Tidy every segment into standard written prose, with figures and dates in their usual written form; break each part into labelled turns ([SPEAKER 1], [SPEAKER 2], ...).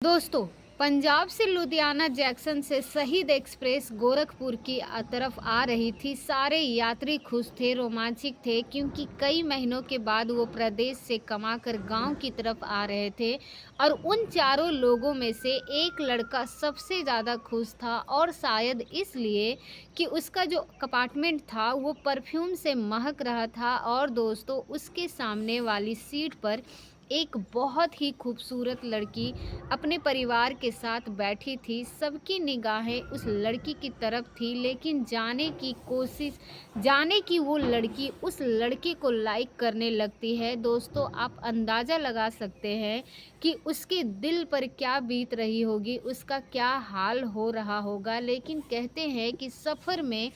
[SPEAKER 1] दोस्तों, पंजाब से लुधियाना जंक्शन से शहीद एक्सप्रेस गोरखपुर की तरफ आ रही थी। सारे यात्री खुश थे, रोमांचित थे क्योंकि कई महीनों के बाद वो प्रदेश से कमाकर गांव की तरफ आ रहे थे। और उन चारों लोगों में से एक लड़का सबसे ज़्यादा खुश था, और शायद इसलिए कि उसका जो कंपार्टमेंट था वो परफ्यूम से महक रहा था। और दोस्तों, उसके सामने वाली सीट पर एक बहुत ही खूबसूरत लड़की अपने परिवार के साथ बैठी थी। सबकी निगाहें उस लड़की की तरफ थी, लेकिन जाने की वो लड़की उस लड़के को लाइक करने लगती है। दोस्तों, आप अंदाज़ा लगा सकते हैं कि उसके दिल पर क्या बीत रही होगी, उसका क्या हाल हो रहा होगा। लेकिन कहते हैं कि सफ़र में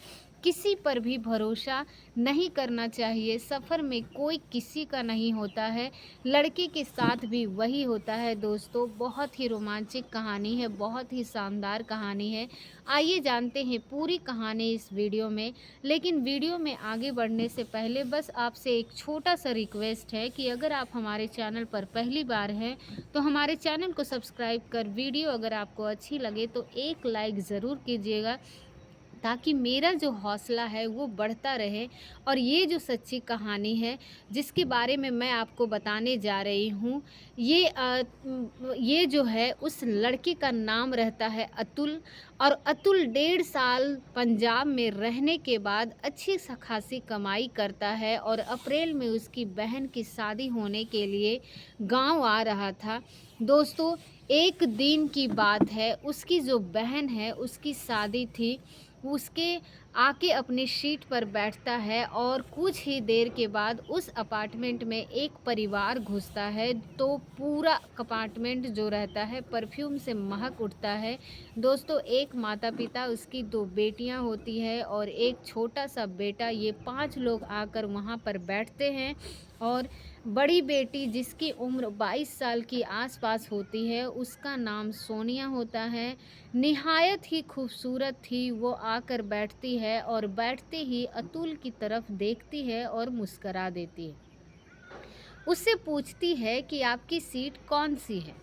[SPEAKER 1] किसी पर भी भरोसा नहीं करना चाहिए। सफ़र में कोई किसी का नहीं होता है, लड़के के साथ भी वही होता है। दोस्तों, बहुत ही रोमांचक कहानी है, बहुत ही शानदार कहानी है। आइए जानते हैं पूरी कहानी इस वीडियो में। लेकिन वीडियो में आगे बढ़ने से पहले बस आपसे एक छोटा सा रिक्वेस्ट है कि अगर आप हमारे चैनल पर पहली बार हैं तो हमारे चैनल को सब्सक्राइब कर वीडियो अगर आपको अच्छी लगे तो एक लाइक ज़रूर कीजिएगा, ताकि मेरा जो हौसला है वो बढ़ता रहे। और ये जो सच्ची कहानी है जिसके बारे में मैं आपको बताने जा रही हूँ, ये जो है उस लड़के का नाम रहता है अतुल। और अतुल 1.5 साल पंजाब में रहने के बाद अच्छी खासी कमाई करता है, और अप्रैल में उसकी बहन की शादी होने के लिए गांव आ रहा था। दोस्तों, एक दिन की बात है, उसकी जो बहन है उसकी शादी थी। उसके आके अपनी सीट पर बैठता है, और कुछ ही देर के बाद उस अपार्टमेंट में एक परिवार घुसता है। तो पूरा अपार्टमेंट जो रहता है परफ्यूम से महक उठता है। दोस्तों, एक माता पिता, उसकी 2 बेटियां होती है और एक छोटा सा बेटा, ये 5 लोग आकर वहां पर बैठते हैं। और बड़ी बेटी जिसकी उम्र 22 साल की आसपास होती है, उसका नाम सोनिया होता है। निहायत ही खूबसूरत थी। वो आकर बैठती है और बैठते ही अतुल की तरफ देखती है और मुस्करा देती है। उससे पूछती है कि आपकी सीट कौन सी है।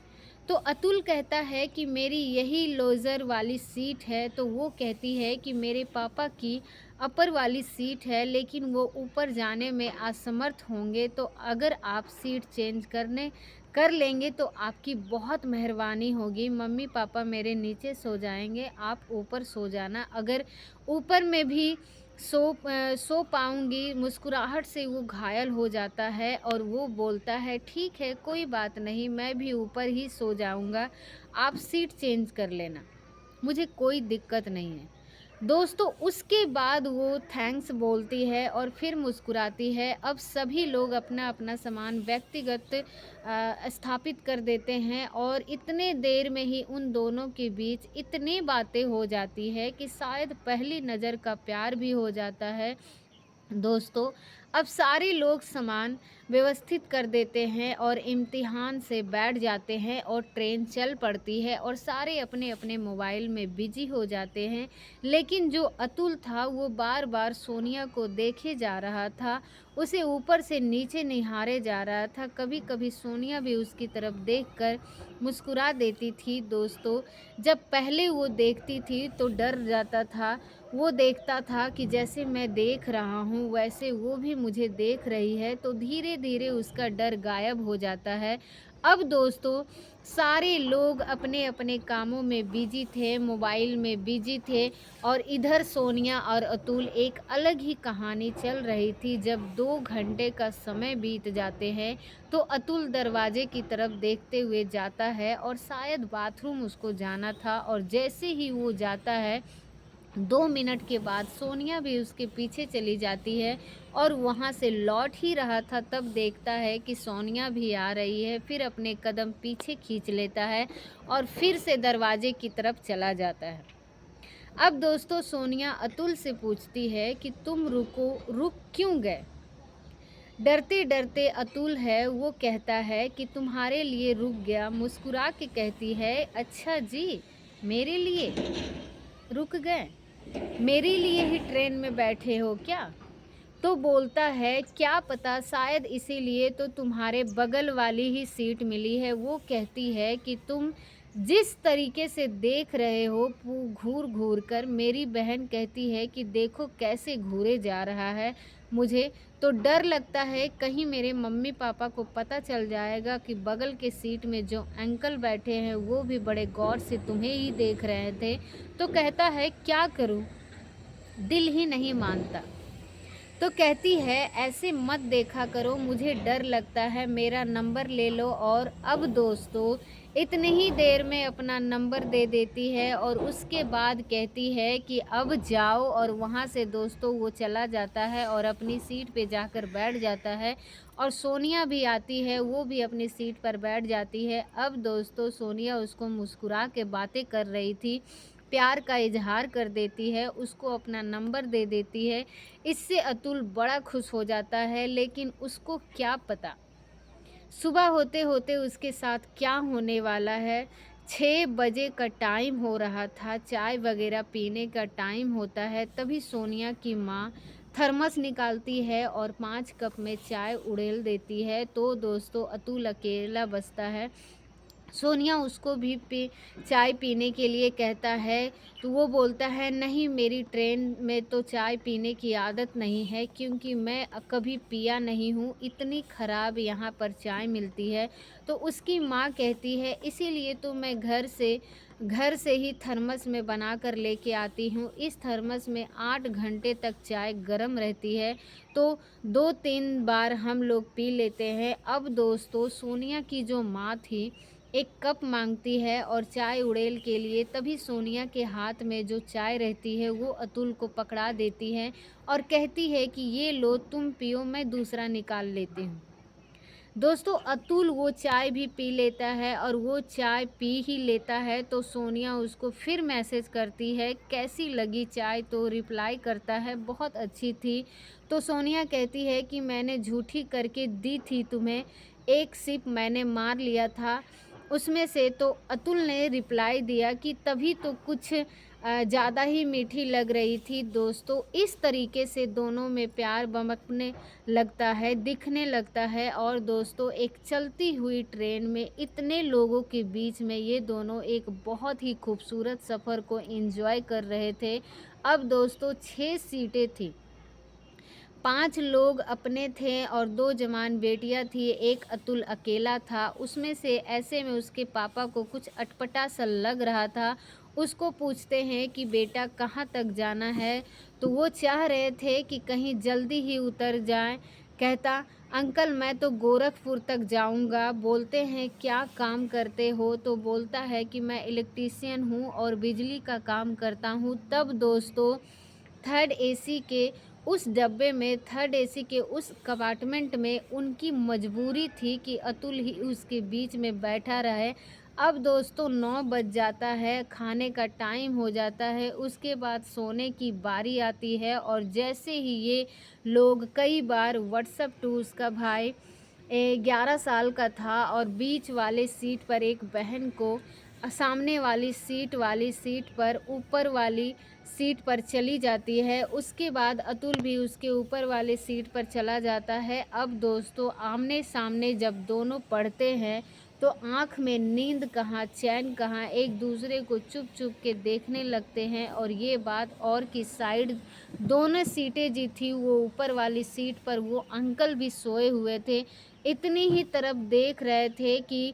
[SPEAKER 1] तो अतुल कहता है कि मेरी यही लोज़र वाली सीट है। तो वो कहती है कि मेरे पापा की अपर वाली सीट है, लेकिन वो ऊपर जाने में असमर्थ होंगे, तो अगर आप सीट चेंज कर लेंगे तो आपकी बहुत मेहरबानी होगी। मम्मी पापा मेरे नीचे सो जाएंगे, आप ऊपर सो जाना। अगर ऊपर में भी सो पाऊँगी। मुस्कुराहट से वो घायल हो जाता है और वो बोलता है, ठीक है, कोई बात नहीं, मैं भी ऊपर ही सो जाऊँगा, आप सीट चेंज कर लेना, मुझे कोई दिक्कत नहीं है। दोस्तों, उसके बाद वो थैंक्स बोलती है और फिर मुस्कुराती है। अब सभी लोग अपना अपना सामान व्यक्तिगत स्थापित कर देते हैं, और इतने देर में ही उन दोनों के बीच इतनी बातें हो जाती है कि शायद पहली नज़र का प्यार भी हो जाता है। दोस्तों, अब सारे लोग सामान व्यवस्थित कर देते हैं और इम्तिहान से बैठ जाते हैं, और ट्रेन चल पड़ती है और सारे अपने अपने मोबाइल में बिजी हो जाते हैं। लेकिन जो अतुल था वो बार बार सोनिया को देखे जा रहा था, उसे ऊपर से नीचे निहारे जा रहा था। कभी कभी सोनिया भी उसकी तरफ देखकर मुस्कुरा देती थी। दोस्तों, जब पहले वो देखती थी तो डर जाता था। वो देखता था कि जैसे मैं देख रहा हूँ वैसे वो भी मुझे देख रही है, तो धीरे धीरे उसका डर गायब हो जाता है। अब दोस्तों, सारे लोग अपने अपने कामों में बिजी थे, मोबाइल में बिजी थे, और इधर सोनिया और अतुल, एक अलग ही कहानी चल रही थी। जब 2 घंटे का समय बीत जाते हैं तो अतुल दरवाजे की तरफ देखते हुए जाता है, और शायद बाथरूम उसको जाना था। और जैसे ही वो जाता है 2 मिनट के बाद सोनिया भी उसके पीछे चली जाती है, और वहाँ से लौट ही रहा था तब देखता है कि सोनिया भी आ रही है। फिर अपने कदम पीछे खींच लेता है और फिर से दरवाजे की तरफ चला जाता है। अब दोस्तों, सोनिया अतुल से पूछती है कि तुम रुक क्यों गए। डरते डरते अतुल है वो कहता है कि तुम्हारे लिए रुक गया। मुस्कुरा के कहती है, अच्छा जी, मेरे लिए रुक गए, मेरे लिए ही ट्रेन में बैठे हो क्या। तो बोलता है क्या पता शायद इसीलिए तो तुम्हारे बगल वाली ही सीट मिली है। वो कहती है कि तुम जिस तरीके से देख रहे हो घूर घूर कर, मेरी बहन कहती है कि देखो कैसे घूरे जा रहा है। मुझे तो डर लगता है कहीं मेरे मम्मी पापा को पता चल जाएगा कि बगल के सीट में जो अंकल बैठे हैं वो भी बड़े गौर से तुम्हें ही देख रहे थे। तो कहता है क्या करूं, दिल ही नहीं मानता। तो कहती है ऐसे मत देखा करो, मुझे डर लगता है, मेरा नंबर ले लो। और अब दोस्तों इतनी ही देर में अपना नंबर दे देती है और उसके बाद कहती है कि अब जाओ। और वहाँ से दोस्तों वो चला जाता है और अपनी सीट पे जाकर बैठ जाता है। और सोनिया भी आती है, वो भी अपनी सीट पर बैठ जाती है। अब दोस्तों सोनिया उसको मुस्कुरा के बातें कर रही थी, प्यार का इजहार कर देती है, उसको अपना नंबर दे देती है। इससे अतुल बड़ा खुश हो जाता है, लेकिन उसको क्या पता सुबह होते होते उसके साथ क्या होने वाला है। 6 बजे का टाइम हो रहा था, चाय वगैरह पीने का टाइम होता है। तभी सोनिया की माँ थर्मस निकालती है और 5 कप में चाय उड़ेल देती है। तो दोस्तों अतुल अकेला बचता है। सोनिया उसको भी चाय पीने के लिए कहता है, तो वो बोलता है नहीं, मेरी ट्रेन में तो चाय पीने की आदत नहीं है, क्योंकि मैं कभी पिया नहीं हूँ, इतनी ख़राब यहाँ पर चाय मिलती है। तो उसकी माँ कहती है इसीलिए तो मैं घर से ही थर्मस में बना कर लेके आती हूँ। इस थर्मस में 8 घंटे तक चाय गर्म रहती है, तो 2-3 बार हम लोग पी लेते हैं। अब दोस्तों सोनिया की जो माँ थी एक कप मांगती है और चाय उड़ेल के लिए, तभी सोनिया के हाथ में जो चाय रहती है वो अतुल को पकड़ा देती है और कहती है कि ये लो तुम पियो, मैं दूसरा निकाल लेती हूँ। दोस्तों अतुल वो चाय भी पी लेता है और वो चाय पी ही लेता है तो सोनिया उसको फिर मैसेज करती है कैसी लगी चाय, तो रिप्लाई करता है बहुत अच्छी थी। तो सोनिया कहती है कि मैंने झूठी करके दी थी तुम्हें, एक सिप मैंने मार लिया था उसमें से। तो अतुल ने रिप्लाई दिया कि तभी तो कुछ ज़्यादा ही मीठी लग रही थी। दोस्तों इस तरीके से दोनों में प्यार बमकने लगता है, दिखने लगता है। और दोस्तों एक चलती हुई ट्रेन में इतने लोगों के बीच में ये दोनों एक बहुत ही खूबसूरत सफ़र को एंजॉय कर रहे थे। अब दोस्तों 6 सीटें थी, 5 लोग अपने थे और 2 जवान बेटियां थी, एक अतुल अकेला था। उसमें से ऐसे में उसके पापा को कुछ अटपटा सा लग रहा था। उसको पूछते हैं कि बेटा कहाँ तक जाना है, तो वो चाह रहे थे कि कहीं जल्दी ही उतर जाएं। कहता अंकल मैं तो गोरखपुर तक जाऊंगा। बोलते हैं क्या काम करते हो, तो बोलता है कि मैं इलेक्ट्रीशियन हूँ और बिजली का काम करता हूँ। तब दोस्तों थर्ड एसी के उस डब्बे में, थर्ड एसी के उस कंपार्टमेंट में उनकी मजबूरी थी कि अतुल ही उसके बीच में बैठा रहे। अब दोस्तों 9 बज जाता है, खाने का टाइम हो जाता है, उसके बाद सोने की बारी आती है। और जैसे ही ये लोग कई बार व्हाट्सअप टू उसका भाई 11 साल का था और बीच वाले सीट पर एक बहन को, सामने वाली सीट पर, ऊपर वाली सीट पर चली जाती है। उसके बाद अतुल भी उसके ऊपर वाले सीट पर चला जाता है। अब दोस्तों आमने सामने जब दोनों पढ़ते हैं तो आँख में नींद कहाँ, चैन कहाँ, एक दूसरे को चुप चुप के देखने लगते हैं। और ये बात और की साइड दोनों सीटें जी थी, वो ऊपर वाली सीट पर वो अंकल भी सोए हुए थे, इतनी ही तरफ देख रहे थे कि,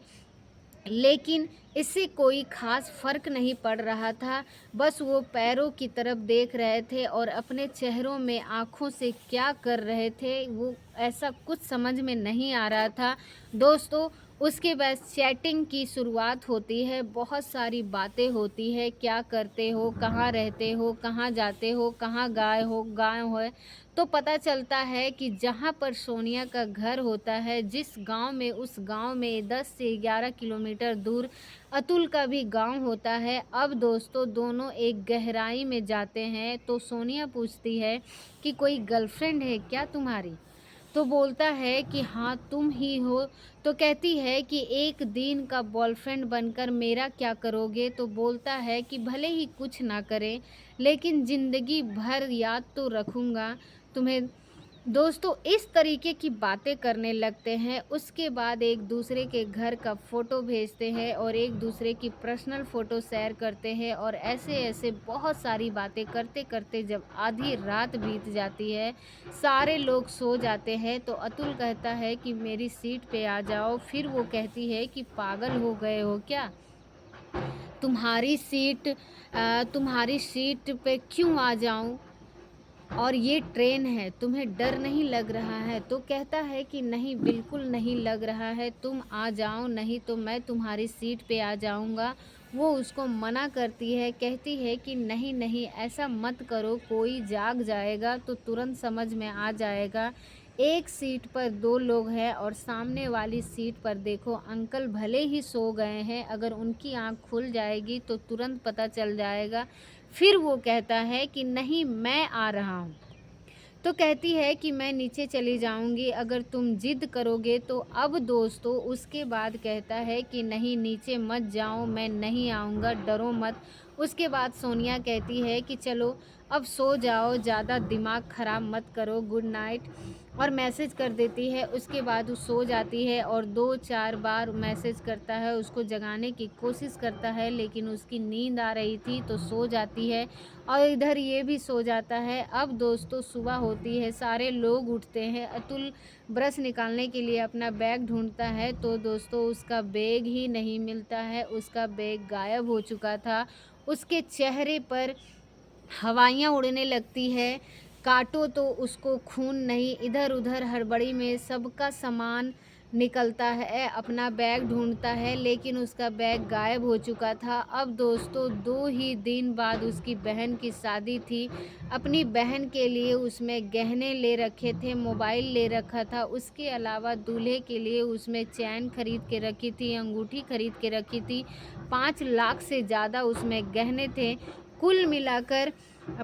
[SPEAKER 1] लेकिन इससे कोई ख़ास फ़र्क नहीं पड़ रहा था। बस वो पैरों की तरफ देख रहे थे और अपने चेहरों में आँखों से क्या कर रहे थे वो ऐसा कुछ समझ में नहीं आ रहा था। दोस्तों उसके बाद चैटिंग की शुरुआत होती है, बहुत सारी बातें होती है, क्या करते हो, कहाँ रहते हो, कहाँ जाते हो, कहाँ गाँव है। तो पता चलता है कि जहाँ पर सोनिया का घर होता है, जिस गांव में, उस गांव में 10 से 11 किलोमीटर दूर अतुल का भी गांव होता है। अब दोस्तों दोनों एक गहराई में जाते हैं तो सोनिया पूछती है कि कोई गर्लफ्रेंड है क्या तुम्हारी, तो बोलता है कि हाँ तुम ही हो। तो कहती है कि एक दिन का बॉयफ्रेंड बनकर मेरा क्या करोगे, तो बोलता है कि भले ही कुछ ना करें लेकिन ज़िंदगी भर याद तो रखूँगा तुम्हें। दोस्तों इस तरीके की बातें करने लगते हैं, उसके बाद एक दूसरे के घर का फ़ोटो भेजते हैं और एक दूसरे की पर्सनल फ़ोटो शेयर करते हैं और ऐसे-ऐसे बहुत सारी बातें करते-करते जब आधी रात बीत जाती है, सारे लोग सो जाते हैं, तो अतुल कहता है कि मेरी सीट पे आ जाओ। फिर वो कहती है कि पागल हो गए हो क्या? तुम्हारी सीट पे क्यों आ जाऊँ? और ये ट्रेन है, तुम्हें डर नहीं लग रहा है? तो कहता है कि नहीं, बिल्कुल नहीं लग रहा है, तुम आ जाओ, नहीं तो मैं तुम्हारी सीट पे आ जाऊँगा। वो उसको मना करती है, कहती है कि नहीं, नहीं ऐसा मत करो, कोई जाग जाएगा तो तुरंत समझ में आ जाएगा। एक सीट पर 2 लोग हैं और सामने वाली सीट पर देखो अंकल भले ही सो गए हैं, अगर उनकी आँख खुल जाएगी तो तुरंत पता चल जाएगा। फिर वो कहता है कि नहीं, मैं आ रहा हूँ। तो कहती है कि मैं नीचे चली जाऊँगी अगर तुम ज़िद करोगे तो। अब दोस्तों उसके बाद कहता है कि नहीं, नीचे मत जाओ, मैं नहीं आऊँगा, डरो मत। उसके बाद सोनिया कहती है कि चलो अब सो जाओ, ज़्यादा दिमाग ख़राब मत करो, गुड नाइट, और मैसेज कर देती है। उसके बाद वो सो जाती है और 2-4 बार मैसेज करता है, उसको जगाने की कोशिश करता है, लेकिन उसकी नींद आ रही थी तो सो जाती है और इधर ये भी सो जाता है। अब दोस्तों सुबह होती है, सारे लोग उठते हैं। अतुल ब्रश निकालने के लिए अपना बैग ढूँढता है, तो दोस्तों उसका बैग ही नहीं मिलता है, उसका बैग गायब हो चुका था। उसके चेहरे पर हवाइयाँ उड़ने लगती है, काटो तो उसको खून नहीं, इधर-उधर हड़बड़ी में सबका सामान निकलता है, अपना बैग ढूँढता है, लेकिन उसका बैग गायब हो चुका था। अब दोस्तों 2 ही दिन बाद उसकी बहन की शादी थी। अपनी बहन के लिए उसमें गहने ले रखे थे, मोबाइल ले रखा था, उसके अलावा दूल्हे के लिए उसमें चैन खरीद के रखी थी, अंगूठी खरीद के रखी थी, 5 लाख से ज़्यादा उसमें गहने थे। कुल मिलाकर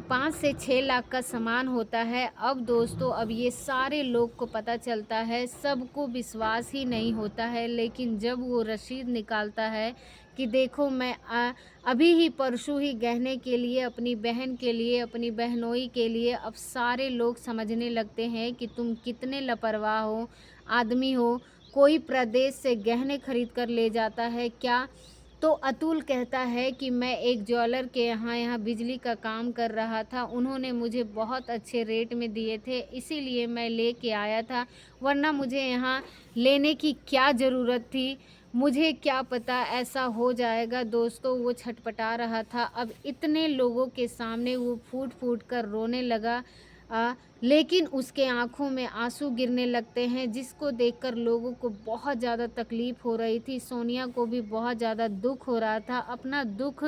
[SPEAKER 1] 5 से 6 लाख का सामान होता है। अब दोस्तों अब ये सारे लोग को पता चलता है, सबको विश्वास ही नहीं होता है, लेकिन जब वो रसीद निकालता है कि देखो मैं अभी ही परसों ही गहने के लिए, अपनी बहन के लिए, अपनी बहनोई के लिए, अब सारे लोग समझने लगते हैं कि तुम कितने लापरवाह हो, आदमी हो। कोई प्रदेश से गहने खरीद कर ले जाता है क्या? तो अतुल कहता है कि मैं एक ज्वेलर के यहाँ बिजली का काम कर रहा था, उन्होंने मुझे बहुत अच्छे रेट में दिए थे, इसीलिए मैं लेके आया था, वरना मुझे यहाँ लेने की क्या ज़रूरत थी? मुझे क्या पता ऐसा हो जाएगा। दोस्तों वो छटपटा रहा था, अब इतने लोगों के सामने वो फूट-फूट कर रोने लगा। लेकिन उसके आँखों में आँसू गिरने लगते हैं, जिसको देखकर लोगों को बहुत ज़्यादा तकलीफ़ हो रही थी। सोनिया को भी बहुत ज़्यादा दुःख हो रहा था, अपना दुःख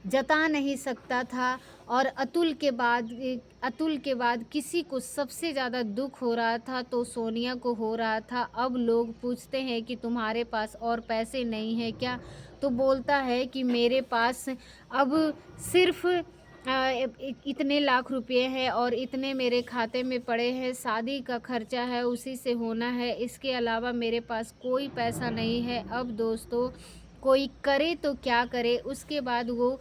[SPEAKER 1] जता नहीं सकता था। और अतुल के बाद किसी को सबसे ज़्यादा दुःख हो रहा था तो सोनिया को हो रहा था। अब लोग पूछते हैं कि तुम्हारे पास और पैसे नहीं हैं क्या? तो बोलता है कि मेरे पास अब सिर्फ़ इतने लाख रुपए हैं और इतने मेरे खाते में पड़े हैं, शादी का खर्चा है उसी से होना है, इसके अलावा मेरे पास कोई पैसा नहीं है। अब दोस्तों कोई करे तो क्या करे? उसके बाद वो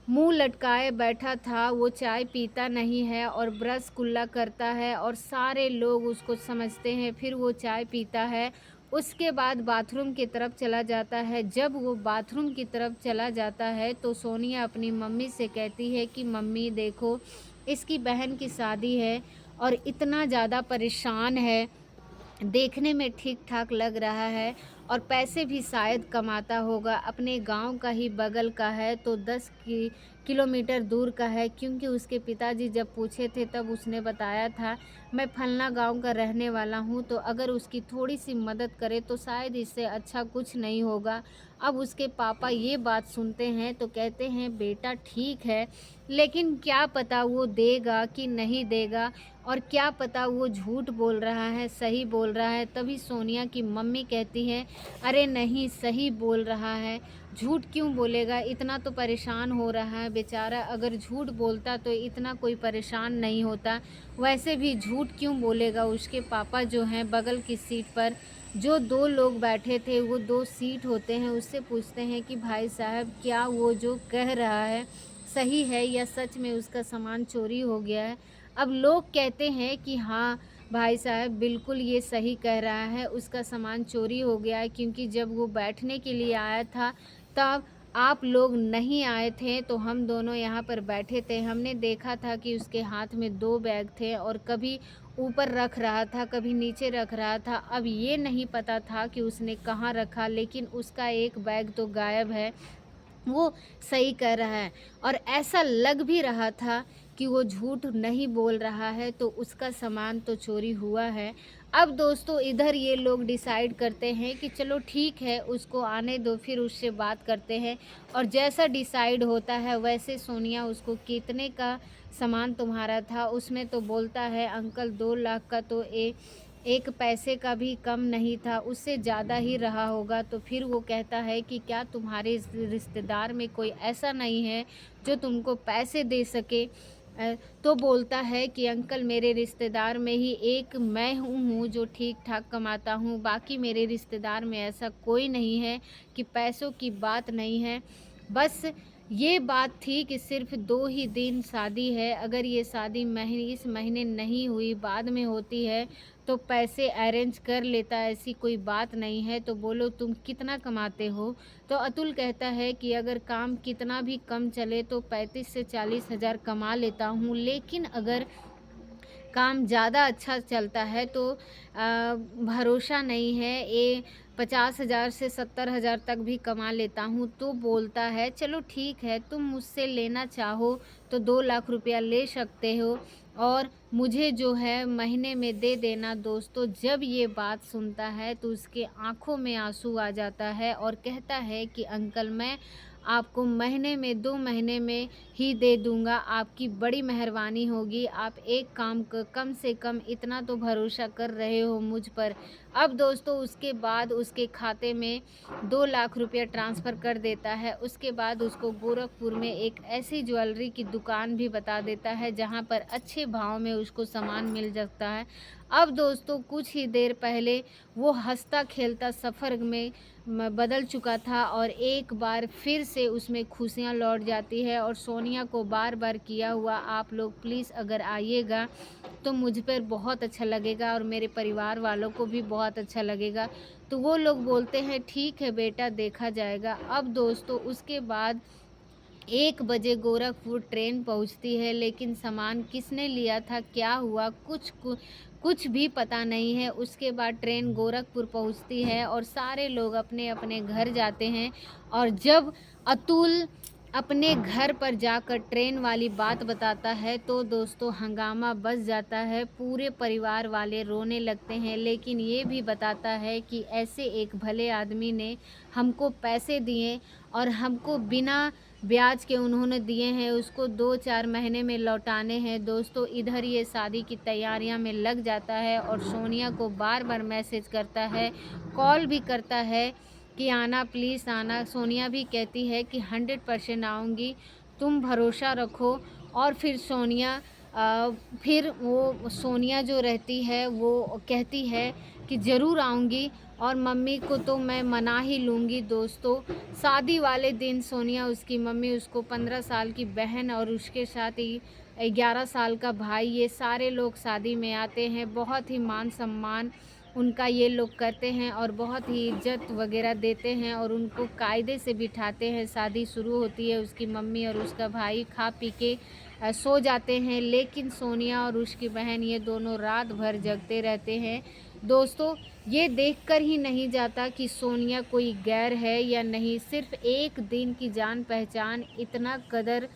[SPEAKER 1] मुँह लटकाए बैठा था, वो चाय पीता नहीं है और ब्रश कुल्ला करता है और सारे लोग उसको समझते हैं, फिर वो चाय पीता है। उसके बाद बाथरूम की तरफ चला जाता है। जब वो बाथरूम की तरफ चला जाता है तो सोनिया अपनी मम्मी से कहती है कि मम्मी देखो, इसकी बहन की शादी है और इतना ज़्यादा परेशान है, देखने में ठीक-ठाक लग रहा है और पैसे भी शायद कमाता होगा। अपने गाँव का ही बगल का है तो 10 किलोमीटर दूर का है, क्योंकि उसके पिताजी जब पूछे थे तब उसने बताया था, मैं फलना गाँव का रहने वाला हूँ, तो अगर उसकी थोड़ी-सी मदद करे तो शायद इससे अच्छा कुछ नहीं होगा। अब उसके पापा ये बात सुनते हैं तो कहते हैं बेटा ठीक है, लेकिन क्या पता वो देगा कि नहीं देगा, और क्या पता वो झूठ बोल रहा है, सही बोल रहा है। तभी सोनिया की मम्मी कहती है, अरे नहीं, सही बोल रहा है, झूठ क्यों बोलेगा, इतना तो परेशान हो रहा है बेचारा, अगर झूठ बोलता तो इतना कोई परेशान नहीं होता। वैसे भी झूठ क्यों बोलेगा? उसके पापा जो हैं बगल की सीट पर जो 2 लोग बैठे थे, वो 2 सीट होते हैं, उससे पूछते हैं कि भाई साहब क्या वो जो कह रहा है सही है या सच में उसका सामान चोरी हो गया है? अब लोग कहते हैं कि हाँ भाई साहब बिल्कुल ये सही कह रहा है, उसका सामान चोरी हो गया है, क्योंकि जब वो बैठने के लिए आया था तब आप लोग नहीं आए थे, तो हम दोनों यहाँ पर बैठे थे। हमने देखा था कि उसके हाथ में 2 बैग थे और कभी ऊपर रख रहा था, कभी नीचे रख रहा था। अब ये नहीं पता था कि उसने कहाँ रखा, लेकिन उसका एक बैग तो गायब है। वो सही कह रहा है और ऐसा लग भी रहा था कि वो झूठ नहीं बोल रहा है, तो उसका सामान तो चोरी हुआ है। अब दोस्तों इधर ये लोग डिसाइड करते हैं कि चलो ठीक है, उसको आने दो, फिर उससे बात करते हैं। और जैसा डिसाइड होता है वैसे सोनिया उसको कितने का सामान तुम्हारा था, उसमें तो बोलता है अंकल 2 लाख का तो एक पैसे का भी कम नहीं था, उससे ज़्यादा ही रहा होगा। तो फिर वो कहता है कि क्या तुम्हारे इस रिश्तेदार में कोई ऐसा नहीं है जो तुमको पैसे दे सके? तो बोलता है कि अंकल मेरे रिश्तेदार में ही एक मैं हूँ जो ठीक ठाक कमाता हूँ, बाकी मेरे रिश्तेदार में ऐसा कोई नहीं है, कि पैसों की बात नहीं है। बस ये बात थी कि सिर्फ़ 2 ही दिन शादी है, अगर ये शादी इस महीने नहीं हुई, बाद में होती है, तो पैसे अरेंज कर लेता, ऐसी कोई बात नहीं है। तो बोलो तुम कितना कमाते हो? तो अतुल कहता है कि अगर काम कितना भी कम चले तो 35 से 40 हज़ार कमा लेता हूँ, लेकिन अगर काम ज़्यादा अच्छा चलता है तो भरोसा नहीं है, ये 50,000 से 70,000 तक भी कमा लेता हूँ। तो बोलता है चलो ठीक है, तुम मुझसे लेना चाहो तो 2 लाख रुपया ले सकते हो और मुझे जो है महीने में दे देना। दोस्तों जब ये बात सुनता है तो उसके आँखों में आँसू आ जाता है और कहता है कि अंकल मैं आपको महीने में 2 महीने में ही दे दूँगा, आपकी बड़ी मेहरबानी होगी। आप एक काम कम से कम इतना तो भरोसा कर रहे हो मुझ पर। अब दोस्तों उसके बाद उसके खाते में 2 लाख रुपया ट्रांसफ़र कर देता है। उसके बाद उसको गोरखपुर में एक ऐसी ज्वेलरी की दुकान भी बता देता है जहाँ पर अच्छे भाव में उसको सामान मिल सकता है। अब दोस्तों कुछ ही देर पहले वो हँसता-खेलता सफ़र में बदल चुका था और एक बार फिर से उसमें खुशियाँ लौट जाती है और सोनिया को बार-बार किया हुआ आप लोग प्लीज़ अगर आइएगा तो मुझ पर बहुत अच्छा लगेगा और मेरे परिवार वालों को भी बहुत अच्छा लगेगा। तो वो लोग बोलते हैं ठीक है बेटा देखा जाएगा। अब दोस्तों उसके बाद 1 बजे गोरखपुर ट्रेन पहुँचती है, लेकिन सामान किसने लिया था, क्या हुआ, कुछ भी पता नहीं है। उसके बाद ट्रेन गोरखपुर पहुँचती है और सारे लोग अपने-अपने घर जाते हैं और जब अतुल अपने घर पर जाकर ट्रेन वाली बात बताता है तो दोस्तों हंगामा बच जाता है, पूरे परिवार वाले रोने लगते हैं। लेकिन ये भी बताता है कि ऐसे एक भले आदमी ने हमको पैसे दिए और हमको बिना ब्याज के उन्होंने दिए हैं, उसको 2-4 महीने में लौटाने हैं। दोस्तों इधर ये शादी की तैयारियां में लग जाता है और सोनिया को बार-बार मैसेज करता है, कॉल भी करता है कि आना प्लीज़ आना। सोनिया भी कहती है कि 100% आऊँगी, तुम भरोसा रखो। और फिर फिर वो सोनिया जो रहती है वो कहती है कि ज़रूर आऊँगी और मम्मी को तो मैं मना ही लूँगी। दोस्तों शादी वाले दिन सोनिया उसकी मम्मी उसको 15 साल की बहन और उसके साथ ही 11 साल का भाई, ये सारे लोग शादी में आते हैं। बहुत ही मान सम्मान उनका ये लोग करते हैं और बहुत ही इज्जत वगैरह देते हैं और उनको कायदे से बिठाते हैं। शादी शुरू होती है, उसकी मम्मी और उसका भाई खा पी के सो जाते हैं, लेकिन सोनिया और उसकी बहन ये दोनों रात भर जगते रहते हैं। दोस्तों ये देखकर ही नहीं जाता कि सोनिया कोई गैर है या नहीं, सिर्फ एक दिन की जान पहचान, इतना कदर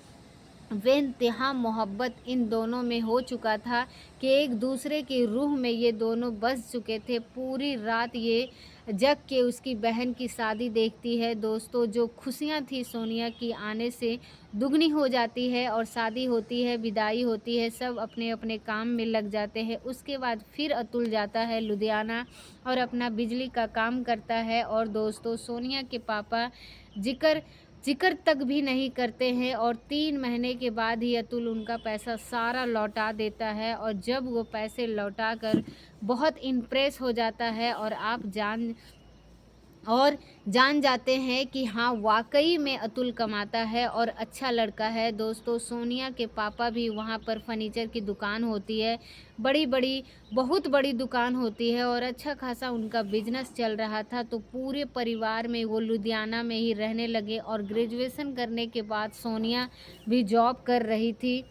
[SPEAKER 1] बेइंतहा मोहब्बत इन दोनों में हो चुका था कि एक दूसरे की रूह में ये दोनों बस चुके थे। पूरी रात ये जग के उसकी बहन की शादी देखती है। दोस्तों जो खुशियाँ थी सोनिया की आने से दुगनी हो जाती है और शादी होती है, विदाई होती है, सब अपने अपने काम में लग जाते हैं। उसके बाद फिर अतुल जाता है लुधियाना और अपना बिजली का काम करता है और दोस्तों सोनिया के पापा जिक्र ज़िक्र तक भी नहीं करते हैं और 3 महीने के बाद ही अतुल उनका पैसा सारा लौटा देता है और जब वो पैसे लौटाकर बहुत इम्प्रेस हो जाता है और जान जाते हैं कि हाँ, वाक़ई में अतुल कमाता है और अच्छा लड़का है। दोस्तों, सोनिया के पापा भी वहाँ पर फ़र्नीचर की दुकान होती है, बड़ी-बड़ी बहुत बड़ी दुकान होती है और अच्छा खासा उनका बिज़नेस चल रहा था, तो पूरे परिवार में वो लुधियाना में ही रहने लगे और ग्रेजुएशन करने के बाद सोनिया भी जॉब कर रही थी।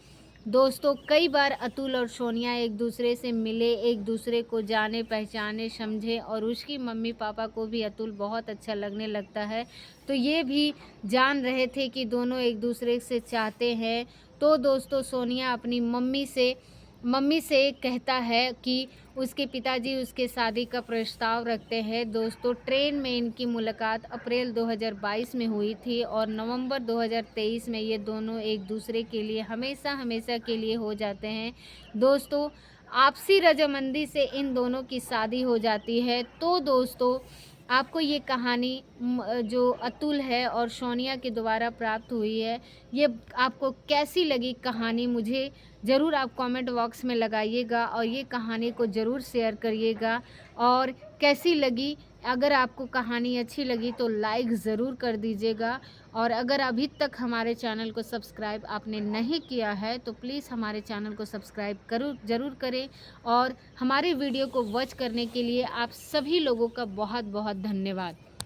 [SPEAKER 1] दोस्तों, कई बार अतुल और सोनिया एक दूसरे से मिले, एक दूसरे को जाने पहचाने समझे और उसकी मम्मी पापा को भी अतुल बहुत अच्छा लगने लगता है। तो ये भी जान रहे थे कि दोनों एक दूसरे से चाहते हैं। तो दोस्तों, सोनिया अपनी मम्मी से कहता है कि उसके पिताजी उसके शादी का प्रस्ताव रखते हैं। दोस्तों, ट्रेन में इनकी मुलाकात अप्रैल 2022 में हुई थी और नवंबर 2023 में ये दोनों एक दूसरे के लिए हमेशा के लिए हो जाते हैं। दोस्तों, आपसी रजामंदी से इन दोनों की शादी हो जाती है। तो दोस्तों, आपको ये कहानी जो अतुल है और सोनिया के द्वारा प्राप्त हुई है, ये आपको कैसी लगी कहानी, मुझे ज़रूर आप कमेंट बॉक्स में लगाइएगा और ये कहानी को ज़रूर शेयर करिएगा। और कैसी लगी, अगर आपको कहानी अच्छी लगी तो लाइक ज़रूर कर दीजिएगा। और अगर अभी तक हमारे चैनल को सब्सक्राइब आपने नहीं किया है तो प्लीज़ हमारे चैनल को सब्सक्राइब ज़रूर करें। और हमारे वीडियो को वॉच करने के लिए आप सभी लोगों का बहुत बहुत धन्यवाद।